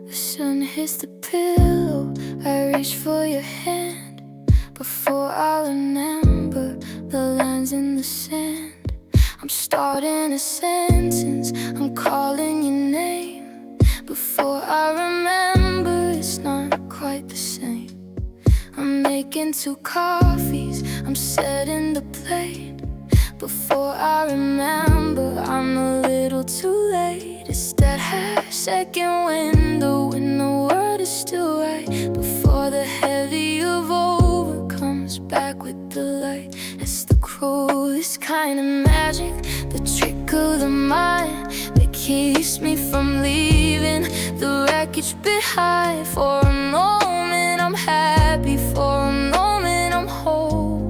The sun hits the pillow, I reach for your hand. Before I remember the lines in the sand, I'm starting a sentence, I'm calling your name. Before I remember, it's not quite the same. I'm making 2 coffees, I'm setting the plate. Before I remember, I'm a little too late. It's that half-second window when the world is still right, before the heavy of over comes back with the light. It's the cruelest kind of magic, the trick of the mind that keeps me from leaving the wreckage behind. For a moment I'm happy, for a moment I'm whole,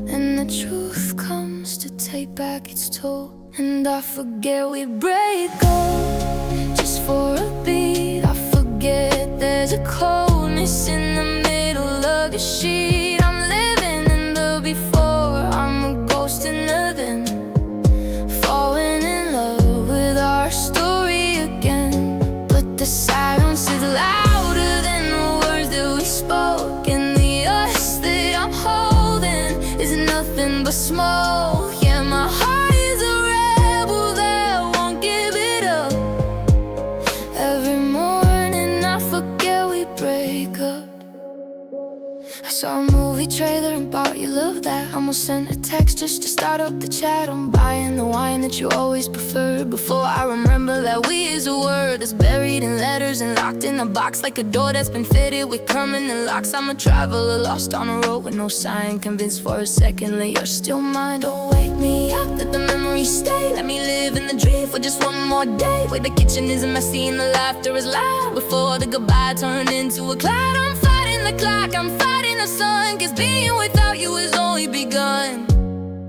and the truth comes to take back its toll. And I forget we break up just for a beat. I forget there's a coldness in the middle of the sheet. I'm living in the before, I'm a ghost in the then, falling in love with our story again. But the silence is louder than the words that we spoke, and the us that I'm holding is nothing but smoke. Yeah, my heart is a rebel that won't give it up. Every morning I forget we break up. I saw a movie trailer and bought you love that. Almost sent a text just to start up the chat. I'm buying the wine that you always preferred. Before I remember that we is a word that's buried in letters and locked in a box, like a door that's been fitted with permanent locks. I'm a traveler lost on a road with no sign, convinced for a second that you're still mine. Don't wake me up, let the memories stay. Let me live in the dream for just one more day, where the kitchen is messy and the laughter is loud, before the goodbye turned into a cloud. I'm fighting the clock, I'm fighting the sun, 'cause being without you has only begun.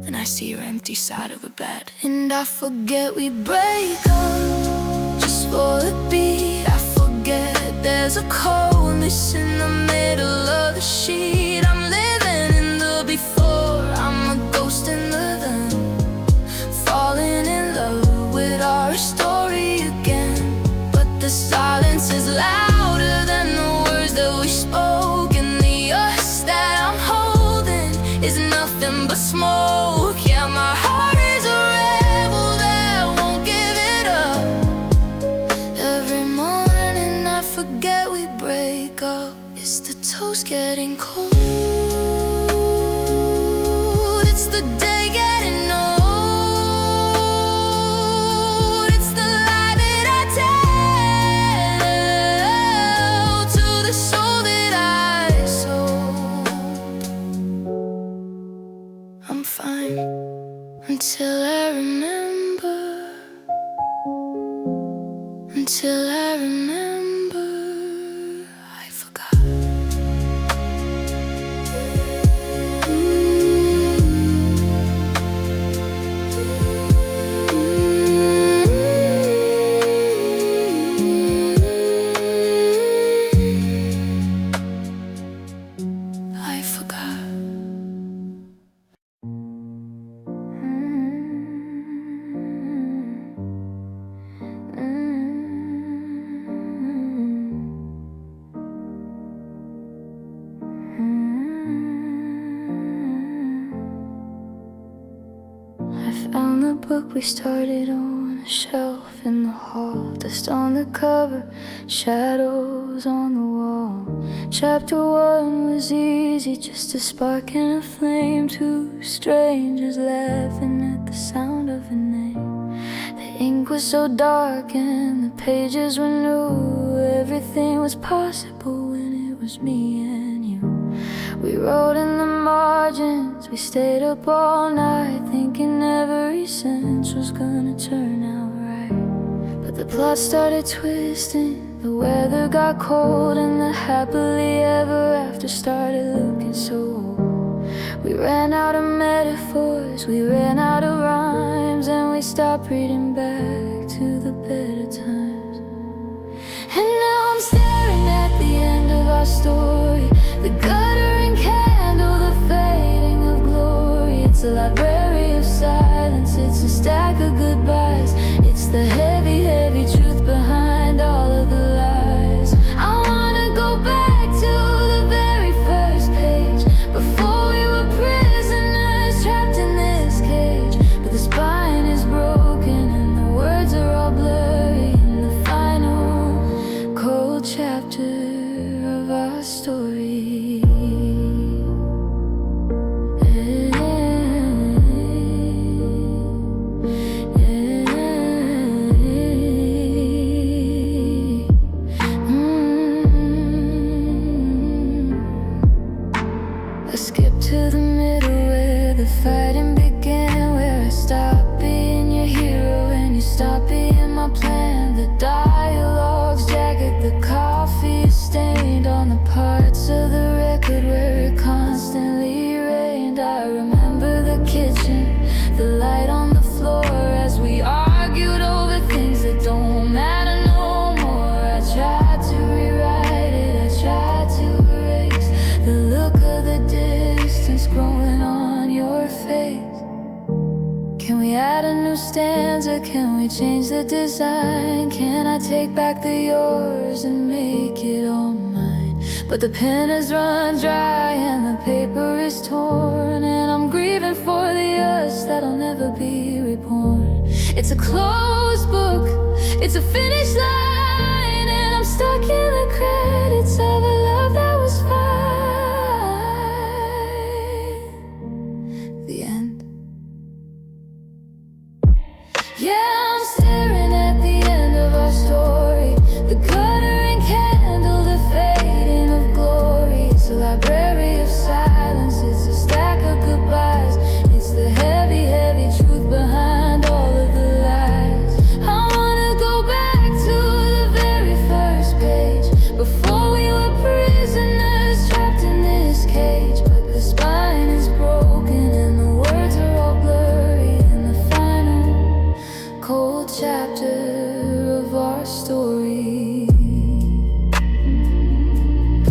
Then I see your empty side of a bed, and I forget we break up just for a beat. I forget there's a coldness in the middle of the sheet. I'm living in the before, I'm a ghost in the then, falling in love with our story again. But the silence is louder than the words that we spoke, and the us that I'm holding is nothing but smoke. Yeah, my heart is a rebel that won't give it up. Every morning I forget we break up. It's the toast getting cold, it's the day getting old, it's the lie that I tell to the soul that I sold. I'm fine until I remember, until I remember I forgot. I forgot. I found the book we started on a shelf in the hall, dust on the cover, shadows on the wall. Chapter 1 was easy, just a spark and a flame, 2 strangers laughing at the sound of a name. The ink was so dark and the pages were new. Everything was possible when it was me and you. We wrote in the margins, we stayed up all night, thinking every sentence was gonna turn out right. But the plot started twisting, the weather got cold, and the happily ever after started looking so old. We ran out of metaphors, we ran out of rhymes, and we stopped reading back to the better times. And now I'm staring at the end of our story, the guttering candle, the fading of glory. It's a library of silence, it's a stack of goodbyes, it's the heavy, heavy truth behind all of the lies. a new stanza? Can we change the design? Can I take back the yours and make it all mine? But the pen has run dry and the paper is torn, and I'm grieving for the us that'll never be reborn. It's a closed book, it's a finish line, and I'm stuck in the credits of a love that was fine. The end. Yeah, I'm staring at the end of our story, the guttering candle, the fading of glory. It's a library of silence, it's a stack of goodbyes. It's the heavy, heavy truth behind all of the lies. I wanna go back to the very first page, before we were prisoners trapped in this cage. But the spine is broken and the words are all blurry in the final cold chapter of our story.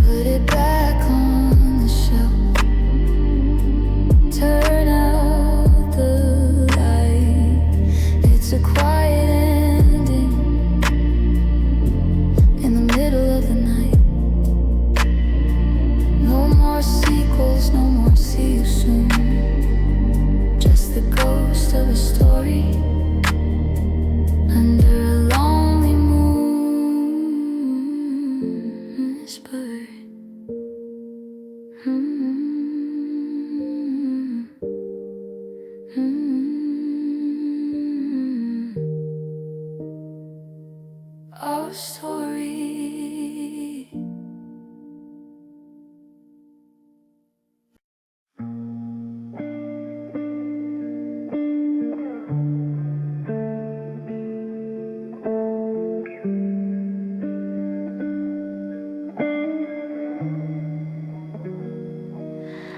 Put it back on the shelf, turn out the light. It's a quiet ending in the middle of the night. No more sequels, no more see you soon. Just the ghost of a story under a lonely moon whispered. Our story.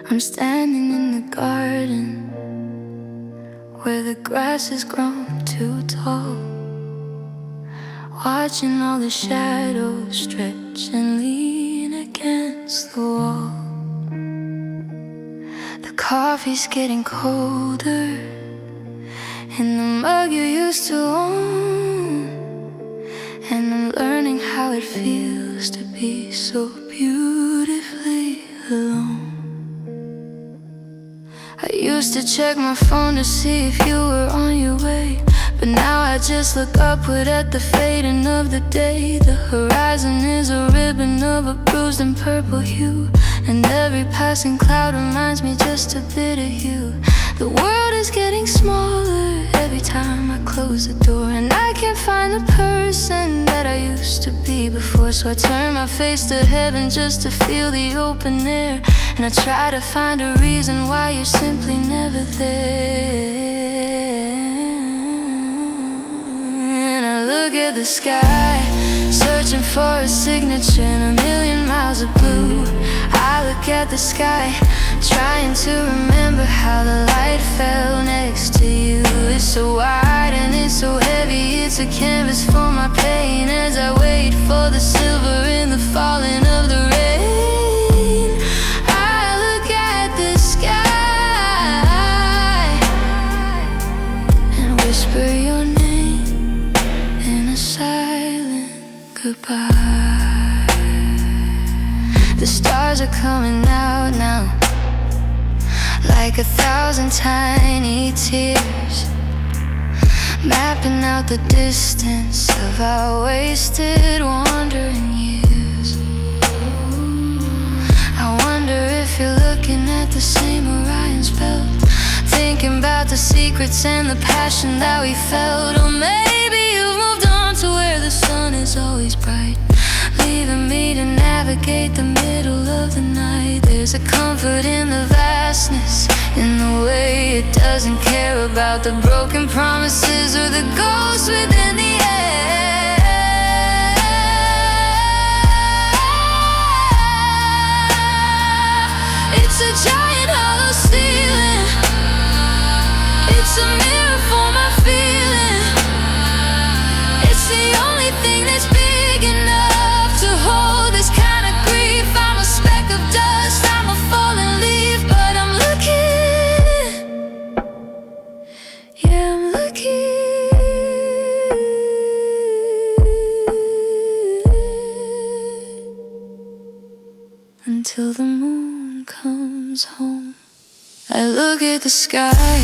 I'm standing in the garden where the grass has grown too tall, watching all the shadows stretch and lean against the wall. The coffee's getting colder in the mug you used to own, and I'm learning how it feels to be so beautifully alone. I used to check my phone to see if you were on your way, but now I just look upward at the fading of the day. The horizon is a ribbon of a bruised and purple hue, and every passing cloud reminds me just a bit of you. The world is getting smaller every time I close the door, and I can't find the person that I used to be before. So I turn my face to heaven just to feel the open air, and I try to find a reason why you're simply never there. And I look at the sky, searching for a signature in a million miles of blue. I look at the sky, trying to remember how the light fell next to you. It's so wide and it's so heavy, it's a canvas for my pain, as I wait for the silver in the falling of the rain. I look at the sky and whisper your name in a silent goodbye. The stars are coming out now, like 1,000 tiny tears, mapping out the distance of our wasted wandering years. I wonder if you're looking at the same Orion's belt, thinking about the secrets and the passion that we felt. Or maybe you've moved on to where the sun is always bright, leaving me to navigate the middle of the night. There's a comfort in the vastness, in the way it doesn't care about the broken promises or the ghosts within the air. It's a giant hollow ceiling, it's a mirror for my feeling. It's the only thing that's big enough to hold this kind of grief. I'm a speck of dust, I'm a fallen leaf, but I'm looking, yeah, I'm looking at the sky,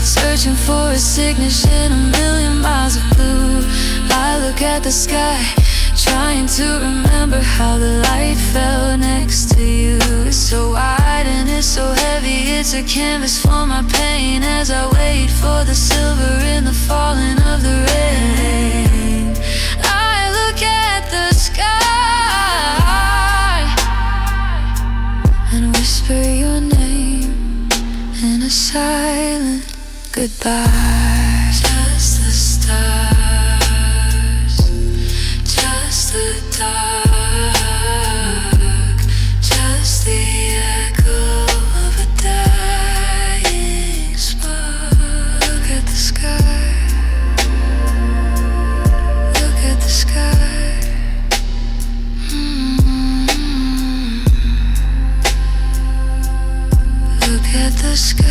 searching for a signature in a million miles of blue. I look at the sky, trying to remember how the light fell next to you. It's so wide and it's so heavy, it's a canvas for my pain, as I wait for the silver in the falling of the rain. I look at the sky and whisper your name in a silent goodbye. Just the stars, just the dark, just the echo of a dying spark. Look at the sky, look at the sky. Look at the sky.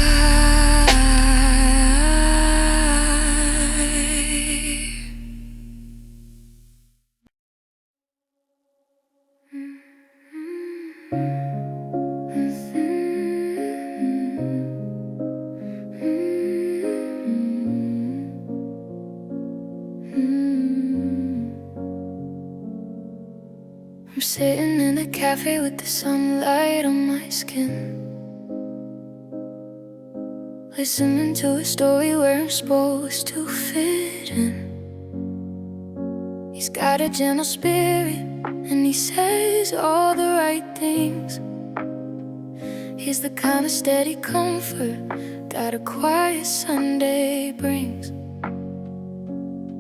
I'm sitting in a cafe with the sunlight on my skin, listening to a story where I'm supposed to fit in. He's got a gentle spirit and he says all the right things. He's the kind of steady comfort that a quiet Sunday brings.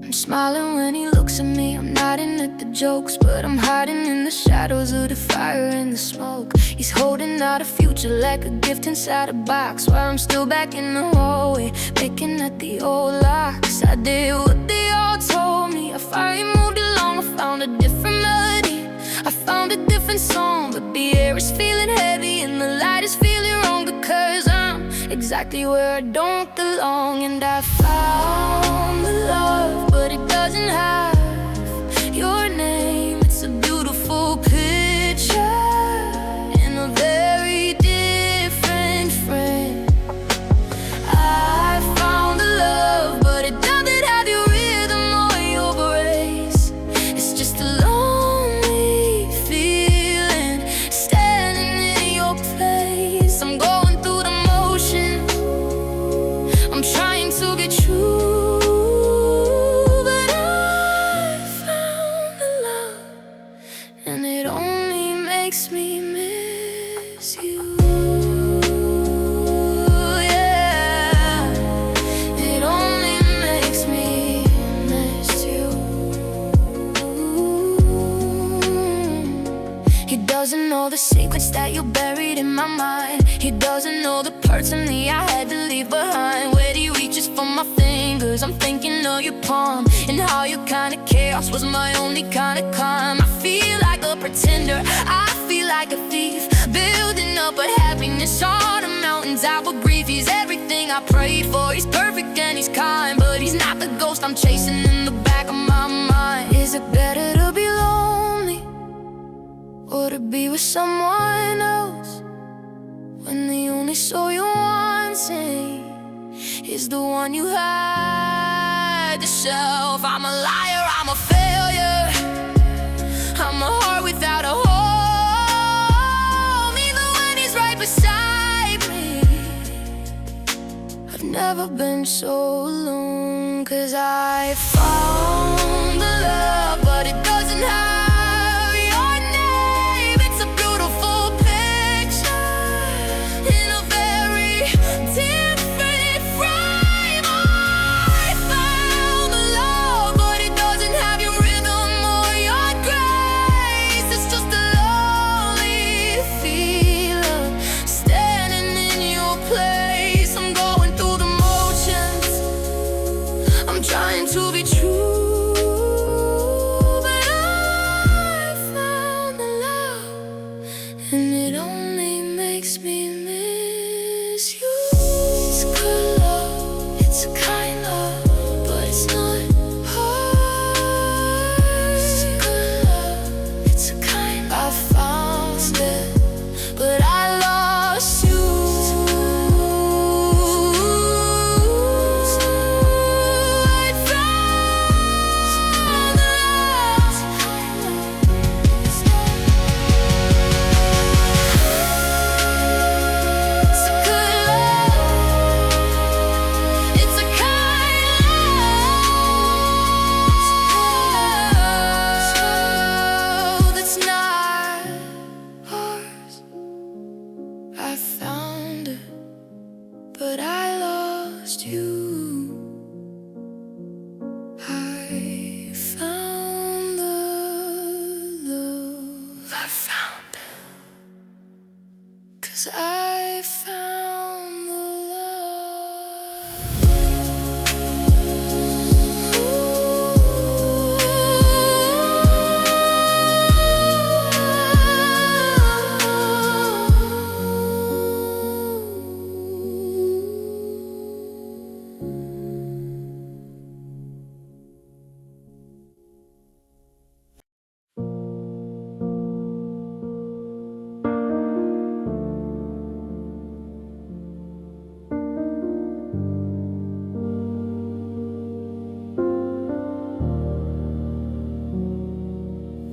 I'm smiling when he looks at me, I'm nodding at the jokes, but I'm hiding in the shadows of the fire and the smoke. He's holding out a future like a gift inside a box, while I'm still back in the hallway, picking at the old locks. I did what they all told me, I finally moved along, I found a different melody, I found a different song, but the air is feeling heavy and the light is feeling wrong, because I'm exactly where I don't belong. And I found the love, but it doesn't have your name. It's a beautiful picture in a very different frame. I found the love, but it doesn't have your rhythm or your grace. It's just a lonely feeling standing in your place. I'm going through the motions, I'm trying to be true, but I found the love, and it only makes me miss you. Yeah, it only makes me miss you. He doesn't know the secrets that you buried in my mind. He doesn't know the parts of me I had to leave behind. Where he reaches for my fingers, I'm thinking of your palm, and how your kind of chaos was my only kind of calm. I feel like a pretender, I feel like a thief, building up a happiness on the mountains I will grieve. He's everything I prayed for, he's perfect and he's kind, but he's not the ghost I'm chasing in the back of my mind. Is it better to be lonely or to be with someone else, when the only soul you want is the one you had to self? I'm a liar, I'm a failure, I'm a heart without a home, even when he's right beside me. I've never been so alone, 'cause I found the love, but it doesn't have your name. It's a beautiful picture in a very different frame. I found the love, but it doesn't have your rhythm or your grace. It's just a lonely feeling standing in your place. I'm going through the motions, I'm trying to be true, but I found the love, and it only makes me miss you. It's good love, it's a kind love, but it's not hard. It's good love, it's a kind love. I found it, but I lost you.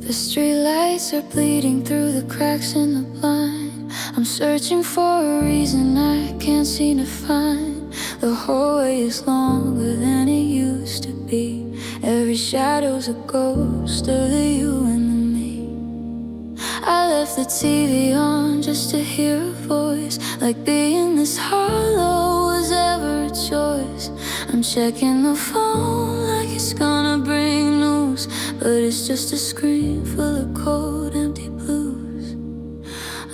The streetlights are bleeding through the cracks in the blind. I'm searching for a reason I can't seem to find. The hallway is longer than it used to be. Every shadow's a ghost of the you and the me. I left the TV on just to hear a voice, like being this hollow was ever a choice. I'm checking the phone like it's gonna bring news, but it's just a screen full of cold, empty blues.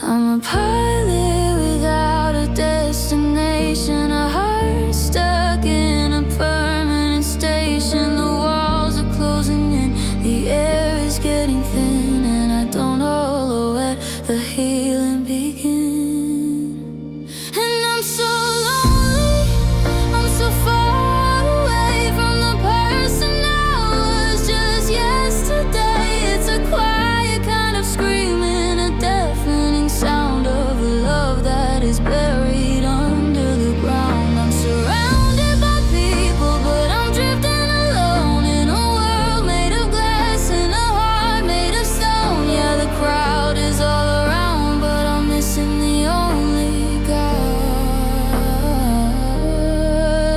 I'm a pilot without a destination, a heart stuck in a permanent station. The walls are closing in, the air is getting thin, and I don't know where the healing begins. And I'm so lonely, I'm so far away from the person I was just yesterday. It's a quiet kind of screaming, a deafening sound of a love that is buried under the ground. I'm surrounded by people, but I'm drifting alone in a world made of glass and a heart made of stone. Yeah, the crowd is all around, but I'm missing the only God.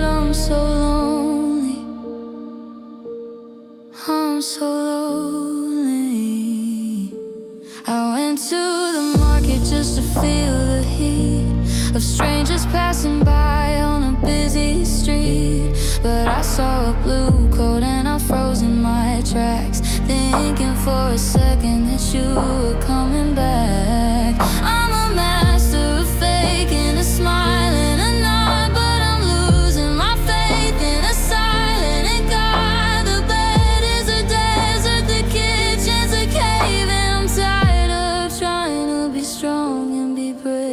I'm so lonely, I'm so lonely. I went to the market just to feel the heat of strangers passing by on a busy street. But I saw a blue coat and I froze in my tracks, thinking for a second that you were coming back. I'm a master of faking a smile and a nod, but I'm losing my faith in a silent God. The bed is a desert, the kitchen's a cave, and I'm tired of trying to be strong and be brave.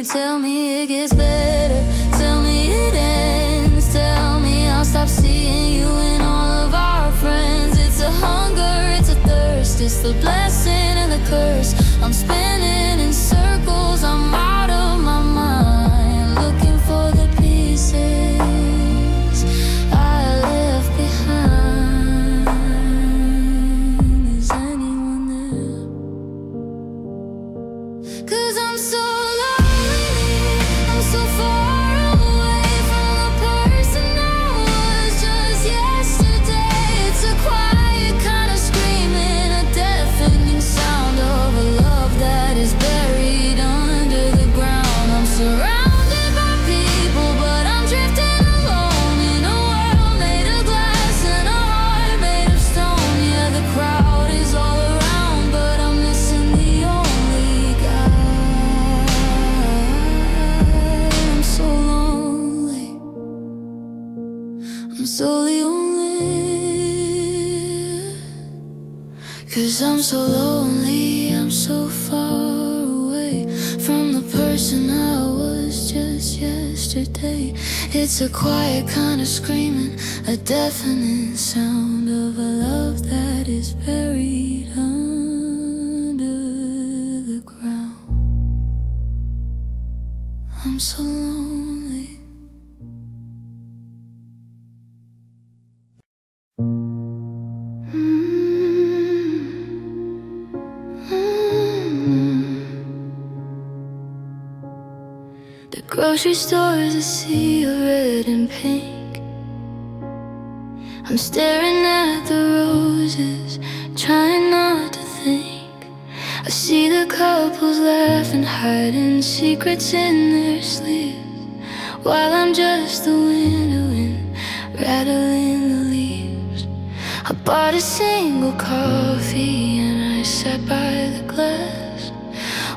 Tell me it gets better, tell me it ends, tell me I'll stop seeing you in all of our friends. It's a hunger, it's a thirst, it's the blessing and the curse. I'm spinning in circles, I'm out of my mind, looking for the pieces I left behind. Is anyone there? 'Cause I'm so lonely, I'm so far away from the person I was just yesterday. It's a quiet kind of screaming, a deafening sound of a love that is buried under the ground. I'm surrounded by people, but I'm drifting alone in a world made of glass and a heart made of stone. Yeah, the crowd is all around, but I'm missing the only God. I'm so lonely, I'm so lonely. 'Cause I'm so lonely, I'm so far away from the person I was just yesterday. It's a quiet kind of screaming, a deafening sound of a love that is buried under the ground. I'm so lonely. The grocery store is a sea of red and pink. I'm staring at the roses, trying not to think. I see the couples laughing, hiding secrets in their sleeves, while I'm just the window and rattling the leaves. I bought a single coffee and I sat by the glass,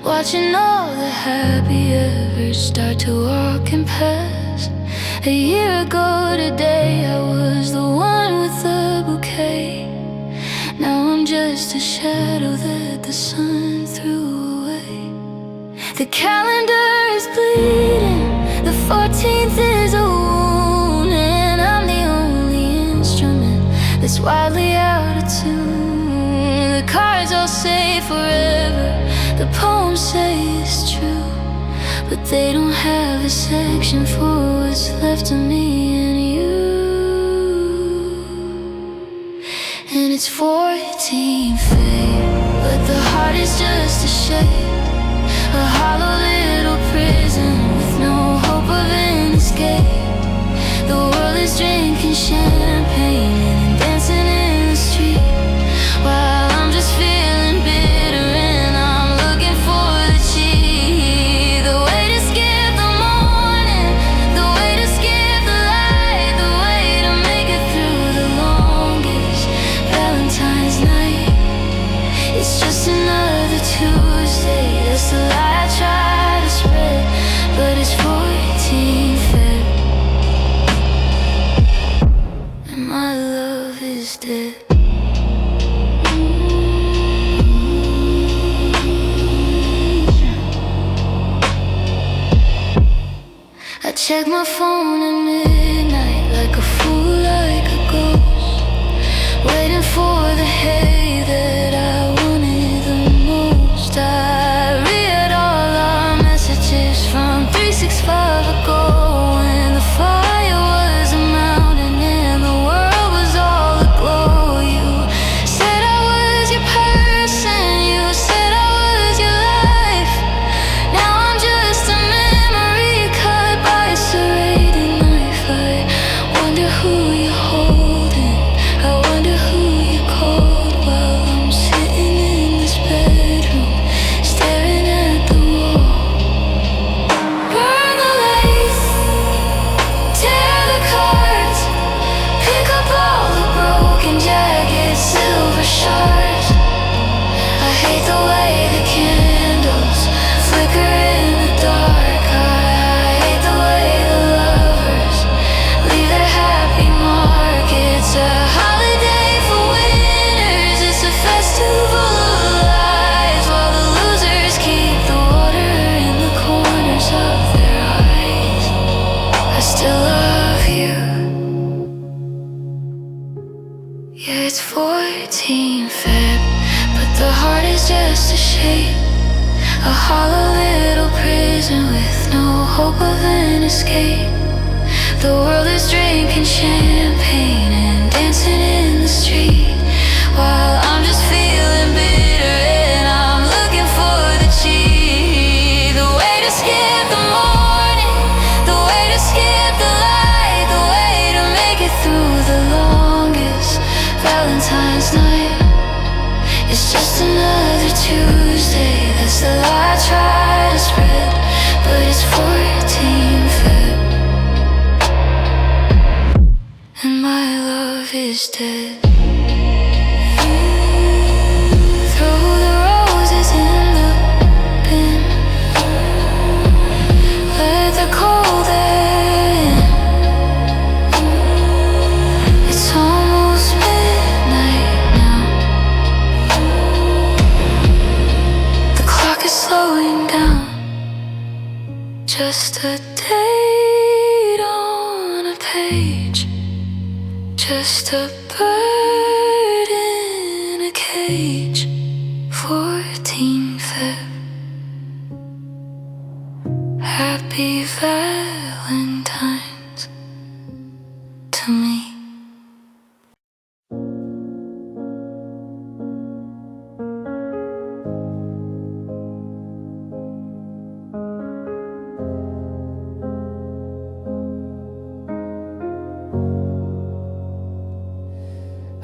watching all the happy ever start to walk and pass. A year ago today I was the one with the bouquet. Now I'm just a shadow that the sun threw away. The calendar is bleeding, the 14th is a wound, and I'm the only instrument that's wildly out of tune. The cards all say forever, the poems say it's true, but they don't have a section for what's left of me and you. And it's It's 14 fate, but the heart is just a shape, a hollow little prison with no hope of an escape. The world is drinking champagne and dancing in the street, while I'm just feeling bitter and I'm looking for the cheat. The way to skip the morning, the way to skip the light, the way to make it through the longest Valentine's night. It's just another Tuesday, that's the lie I try to spread, but it's 14 Feb, and my love is dead. I check my phone at midnight like a fool, like a ghost, waiting for the hey that I wanted the most. I read all our messages from 365 ago, when the fire was a mountain and the world was all aglow. You said I was your person, you said I was your life. Now I'm just a memory cut by a serrated knife. I wonder who you're holding, I wonder who you called, while I'm sitting in this bedroom staring at the wall. Burn the lights, tear the cards, pick up all the broken jagged silver shards. I hate the way the candles flicker in the dark. I hate the way the lovers leave their happy mark. It's a holiday for winners, it's a festival of lies, while the losers keep the water in the corners of their eyes. I still love you. Yeah, it's 14 Feb, but the heart is just a shape, a hollow little prison with no hope of an escape. The world is drinking champagne and dancing in the street, while I'm just feeling bitter and I'm looking for the cheat. The way to skip the morning, the way to skip the light, the way to make it through the longest Valentine's night. It's just another Tuesday, that's the lie I try to spread, but it's 14 Feb, and my love is dead. Throw the roses in the bin, let the cold air in. It's almost midnight now, the clock is slowing down. Just a date on a page, just a bird in a cage. 14 Feb, happy Valentine's to me.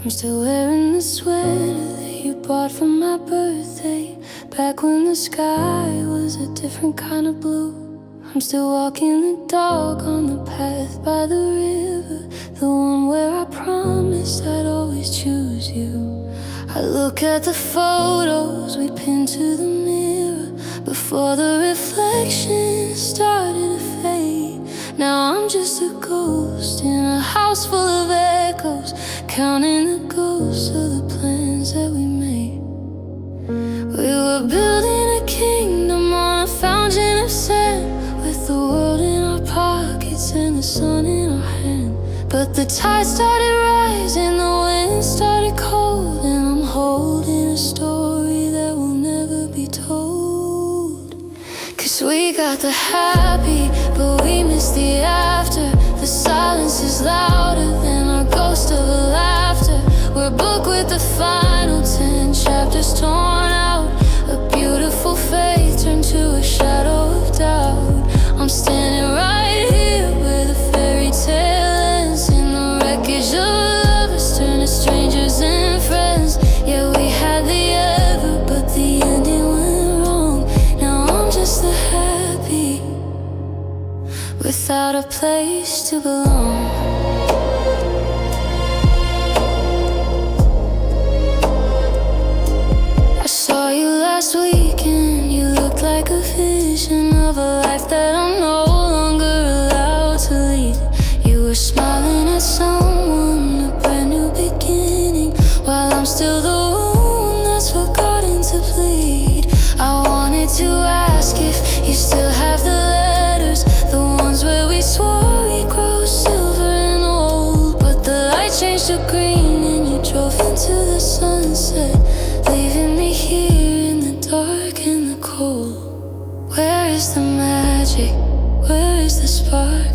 I'm still wearing the sweater that you bought for my birthday, back when the sky was a different kind of blue. I'm still walking the dog on the path by the river, the one where I promised I'd always choose you. I look at the photos we pinned to the mirror before the reflection started to fade. Now I'm just a ghost in a house full of echoes, counting the ghosts of the plans that we made. We were building a kingdom on a fountain of sand, with the world in our pockets and the sun in our hand. But the tide started rising, the wind started cold, and I'm holding a story that will never be told. 'Cause we got the happy, but we missed the after. The silence is louder than our ghost of a laughter. We're booked with the chapters torn out. A beautiful faith turned to a shadow of doubt. I'm standing right here where the fairy tale ends, in the wreckage of lovers turned to strangers and friends. Yeah, we had the ever, but the ending went wrong. Now I'm just the happy without a place to belong. I saw you last weekend. You looked like a vision of a life that I'm no longer allowed to lead. You were smiling at someone, a brand new beginning, while I'm still the wound that's forgotten to bleed. I wanted to ask if you still have the letters, the ones where we swore we'd grow silver and old. But the light changed to green and you drove into the sunset, leaving me here in the dark and the cold. Where is the magic? Where is the spark?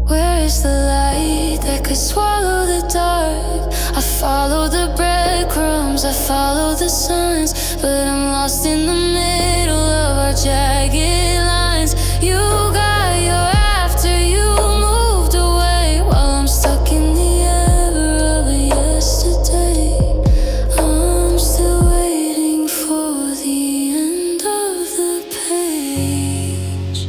Where is the light that could swallow the dark? I follow the breadcrumbs, I follow the signs, but I'm lost in the middle of our jagged lines. You got your after, you moved away, while I'm stuck in the ever of yesterday. I'm still waiting for the end of the page.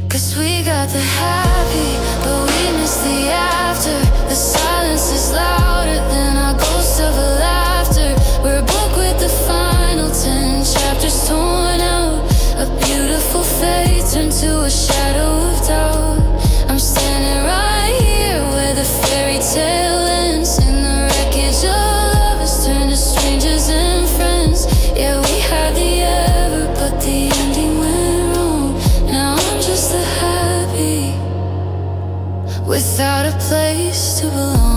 'Cause we got the happy, but we miss the after. The silence is louder than our ghost of a laughter. We're a book with the final 10 chapters torn out. A beautiful faith turned to a shadow of doubt. I'm standing right here where the fairy tale ends, in the wreckage of lovers turned to strangers and friends. Yeah, we had the ever, but the ending went wrong. Now I'm just the happy without a place to belong.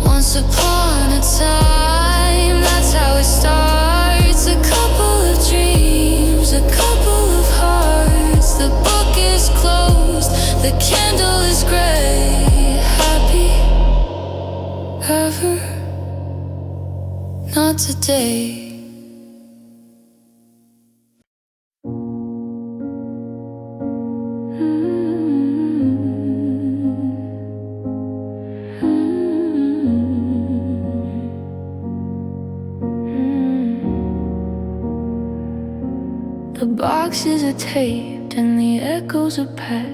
Once upon a time, that's how it starts. A couple of dreams, a couple of hearts. The book is closed, the candle is gray. Happy ever? Not today. The boxes are taped and the echoes are packed.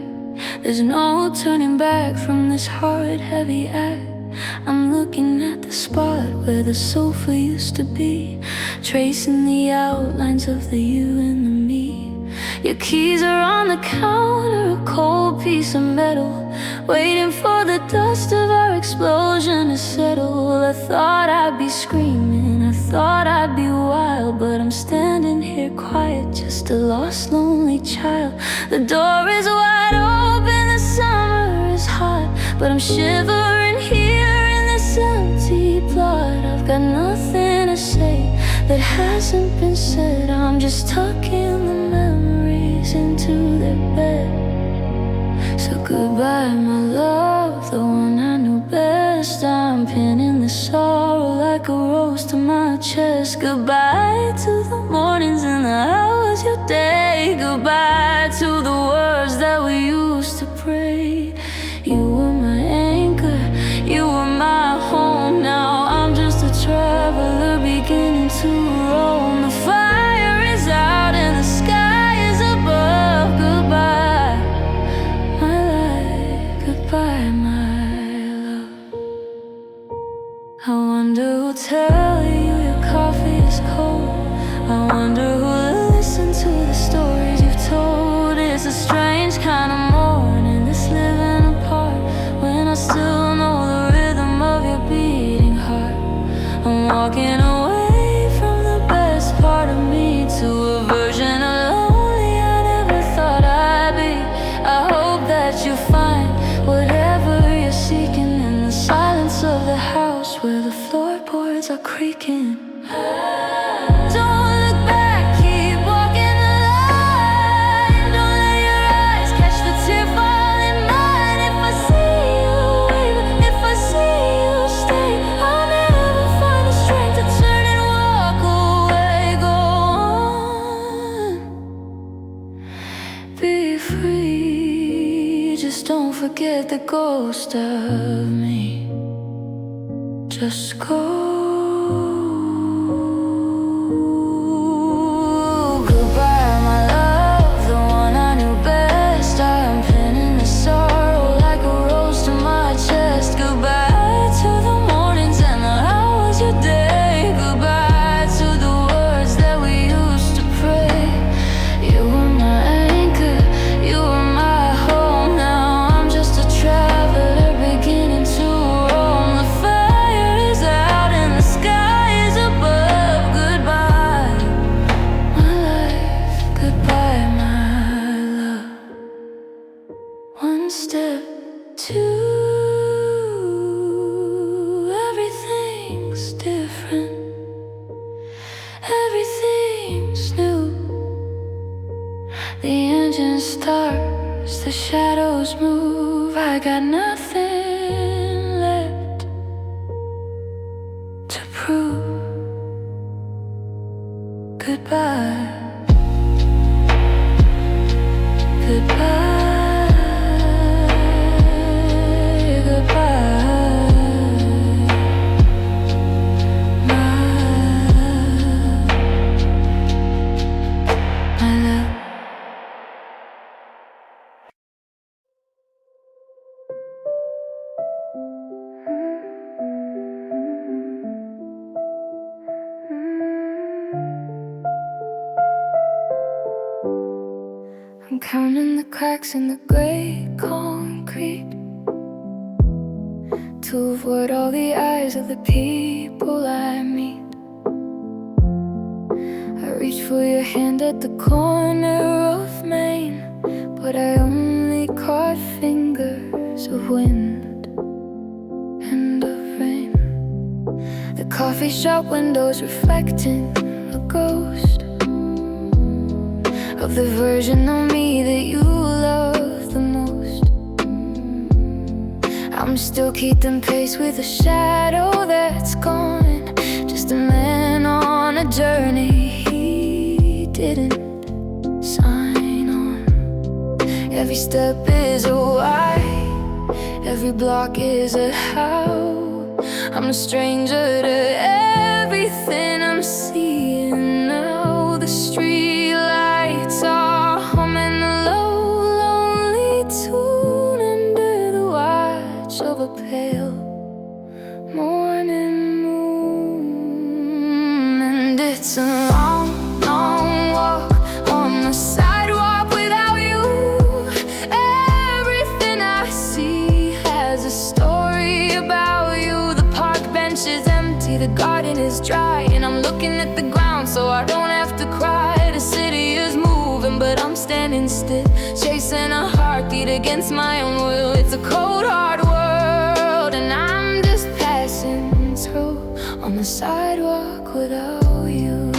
There's no turning back from this hard, heavy act. I'm looking at the spot where the sofa used to be, tracing the outlines of the you and the me. Your keys are on the counter, a cold piece of metal, waiting for the dust of our explosion to settle. I thought I'd be screaming, I thought I'd be wild, but I'm standing here quiet, just a lost, lonely child. The door is wide open, the summer is hot, but I'm shivering here in this empty plot. I've got nothing to say that hasn't been said. I'm just tucking the memories into their bed. So goodbye, my love, the one I knew best. I'm pinning the sorrow like a rose to my chest. Goodbye to the mornings and the hours your day. Goodbye to the words that we used to pray. You were my anchor, you were my home. Now I'm just a traveler beginning to roam. The fire is out and the sky is above. Goodbye, my life, goodbye, my love. I wonder who'll tell you your coffee is cold. I wonder who'll listen to the stories you've told. It's a strange kind of morning, this living apart, when I still know the rhythm of your beating heart. I'm walking away from the best part of me to a version of lonely I never thought I'd be. I hope that you find whatever you're seeking in the silence of the house where the floorboards are creaking. ghost of me. Just go. Goodbye, my love, the one I knew best. I'm pinning the sorrow like a rose to my chest. Goodbye to the mornings and the hours your day. Goodbye to the words that we used to pray. You were my anchor, you were my home. Now I'm just a traveler beginning to roam. The fire is out and the sky is above. Goodbye, my life, goodbye, my love. One step, two, everything's different, everything's new. The engine starts, the shadows move. I got nothing left to prove. Goodbye, goodbye, goodbye, my love. I'm counting the cracks in the gray concrete to avoid all the eyes of the people I meet. I reach for your hand at the corner of Maine, but I only caught fingers of wind and of rain. The coffee shop windows reflecting a ghost of the version of me that you love the most. I'm still keeping pace with a shadow that's gone. Just a man on a journey he didn't sign on. Every step is a why, every block is a how. I'm a stranger to everything I'm seeing now. The street lights are humming a low, lonely tune under the watch of a pale morning moon. And it's a long, long walk on the sidewalk without you. Everything I see has a story about you. The park bench is empty, the garden is dry, and I'm looking at the ground so I don't have to cry. The city is moving, but I'm standing still, chasing a heartbeat against my own will. It's a cold, hard world, and I'm just passing through on the sidewalk without you.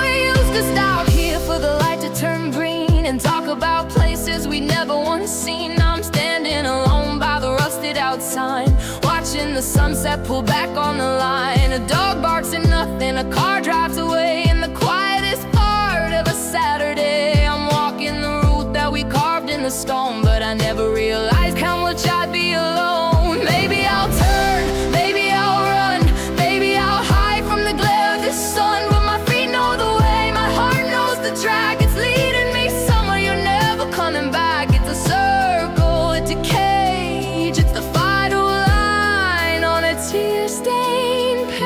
We used to stop here for the light to turn green and talk about places we never once seen. Now I'm standing alone by the rusted out sign, watching the sunset pull back on the line. A dog barks at nothing, a car drives away. In the quietest part of a Saturday, I'm walking the route that we carved in the stone. But I never realized how much I'd be alone. Maybe I'll turn, maybe I'll run, maybe I'll hide from the glare of the sun. But my feet know the way, my heart knows the track. It's leading me somewhere you're never coming back. It's a circle, it's a cage, it's the final line on a tear-stained page.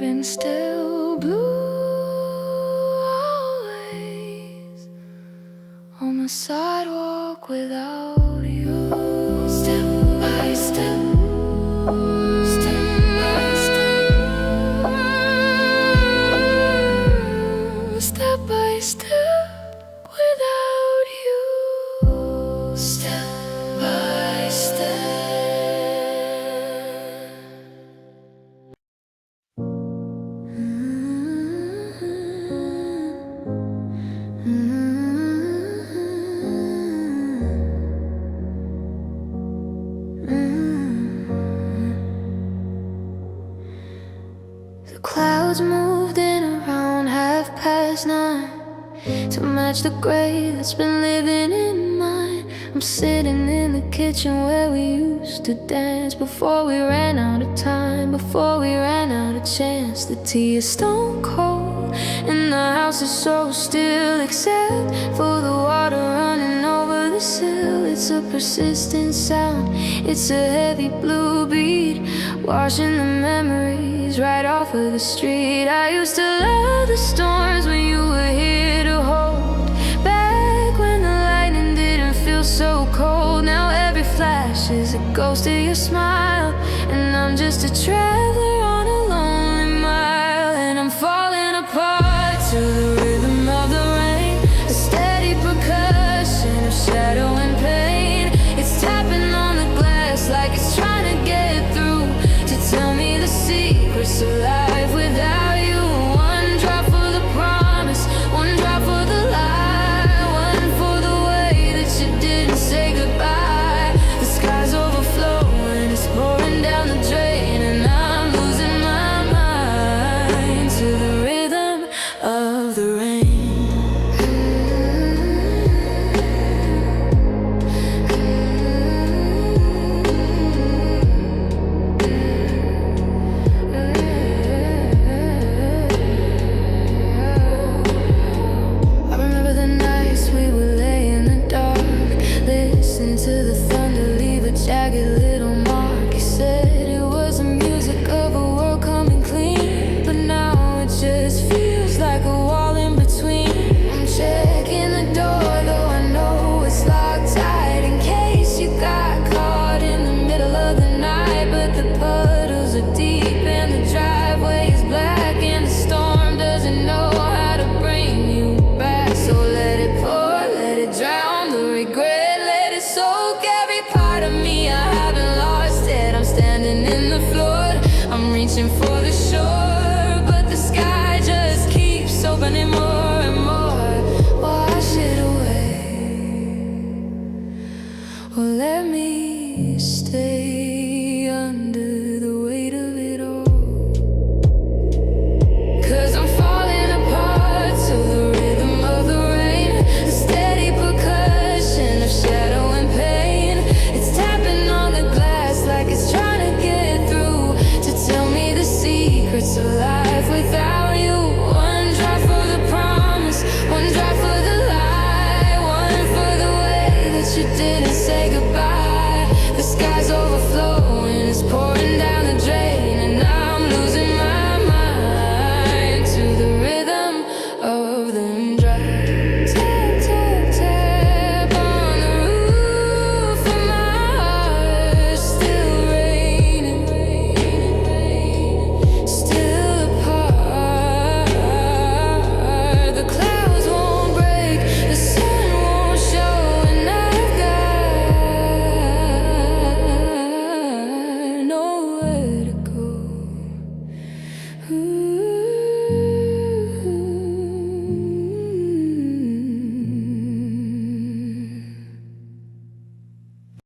been still blue always on the sidewalk without you. Step by step, step by step, step by step without you. Step by step. The clouds moved in around 9:30 to match the gray that's been living in mine. I'm sitting in the kitchen where we used to dance before we ran out of time, before we ran out of chance. The tea is stone cold and the house is so still, except for the water running over the sill. It's a persistent sound, it's a heavy blue beat, washing the memories right off of the street. I used to love the storms when you were here to hold back, when the lightning didn't feel so cold. Now every flash is a ghost of your smile, and I'm just a traveler